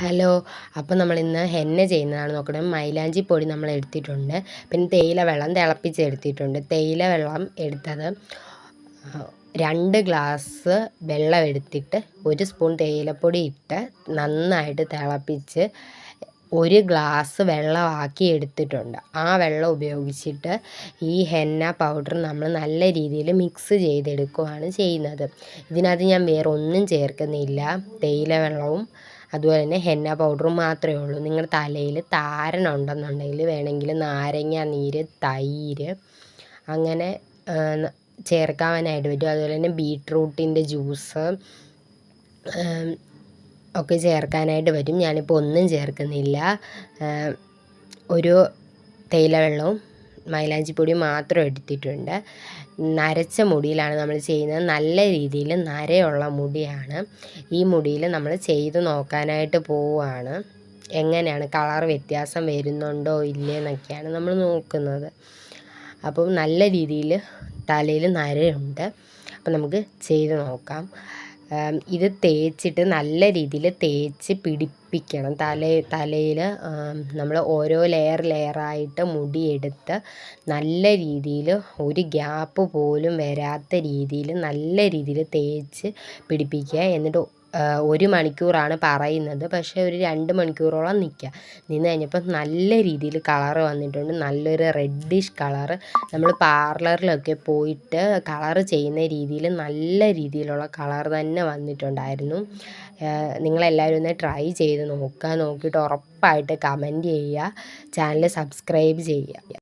Hello. അപ്പോൾ നമ്മളിന്ന് henna ചെയ്യുന്നതാണ് നോക്കുന്നത്. മൈലാഞ്ചി പൊടി നമ്മൾ എടുത്തിട്ടുണ്ട്. പിന്നെ തേയില വെള്ളം തിളപ്പിച്ചെടുത്തിട്ടുണ്ട്. തേയില വെള്ളം എടുത്തത് 2 ഗ്ലാസ് വെള്ളം എടുത്തിട്ട് 1 സ്പൂൺ തേയിലപ്പൊടി ഇട്ട് നന്നായിട്ട് തിളപ്പിച്ച് 1 ഗ്ലാസ് വെള്ളമാക്കി എടുത്തിട്ടുണ്ട്. ആ വെള്ളം ഉപയോഗിച്ചിട്ട് ഈ ഹെന്ന പൗഡർ നമ്മൾ നല്ല രീതിയിൽ മിക്സ് ചെയ്തെടുക്കുകയാണ് ചെയ്യുന്നത്. ഇതിനകത്ത് ഞാൻ വേറെ ഒന്നും ചേർക്കുന്നില്ല. തേയില വെള്ളവും അതുപോലെ തന്നെ ഹെന്ന പൗഡറും മാത്രമേ ഉള്ളൂ. നിങ്ങളുടെ തലയിൽ താരൻ ഉണ്ടെന്നുണ്ടെങ്കിൽ വേണമെങ്കിൽ നാരങ്ങ നീര്, തൈര് അങ്ങനെ ചേർക്കാനായിട്ട് പറ്റും. അതുപോലെ തന്നെ ബീട്രൂട്ടിൻ്റെ ജ്യൂസ് ഒക്കെ ചേർക്കാനായിട്ട് പറ്റും. ഞാനിപ്പോൾ ഒന്നും ചേർക്കുന്നില്ല. ഒരു തേയില വെള്ളവും മൈലാഞ്ചിപ്പൊടിയും മാത്രം എടുത്തിട്ടുണ്ട്. നരച്ച മുടിയിലാണ് നമ്മൾ ചെയ്യുന്നത്. നല്ല രീതിയിൽ നരയുള്ള മുടിയാണ്. ഈ മുടിയിൽ നമ്മൾ ചെയ്ത് നോക്കാനായിട്ട് പോവുകയാണ്. എങ്ങനെയാണ് കളർ വ്യത്യാസം വരുന്നുണ്ടോ ഇല്ലേ എന്നൊക്കെയാണ് നമ്മൾ നോക്കുന്നത്. അപ്പം നല്ല രീതിയിൽ തലയിൽ നരയുണ്ട്. അപ്പം നമുക്ക് ചെയ്ത് നോക്കാം. ഇത് തേച്ചിട്ട് നല്ല രീതിയിൽ തേച്ച് പിടിപ്പിക്കണം. തലയിൽ നമ്മൾ ഓരോ ലെയറായിട്ട് മുടിയെടുത്ത് നല്ല രീതിയിൽ ഒരു ഗ്യാപ്പ് പോലും വരാത്ത രീതിയിൽ നല്ല രീതിയിൽ തേച്ച് പിടിപ്പിക്കുക. എന്നിട്ട് 1 മണിക്കൂറാണ് പറയുന്നത്. പക്ഷേ ഒരു 2 മണിക്കൂറോളം നിന്ന് കഴിഞ്ഞപ്പോൾ നല്ല രീതിയിൽ കളറ് വന്നിട്ടുണ്ട്. നല്ലൊരു റെഡിഷ് കളറ്. നമ്മൾ പാർലറിലൊക്കെ പോയിട്ട് കളറ് ചെയ്യുന്ന രീതിയിൽ നല്ല രീതിയിലുള്ള കളർ തന്നെ വന്നിട്ടുണ്ടായിരുന്നു. നിങ്ങളെല്ലാവരും ഒന്ന് ട്രൈ ചെയ്ത് നോക്കുക. നോക്കിയിട്ട് ഉറപ്പായിട്ട് കമൻറ്റ് ചെയ്യുക. ചാനൽ സബ്സ്ക്രൈബ് ചെയ്യുക.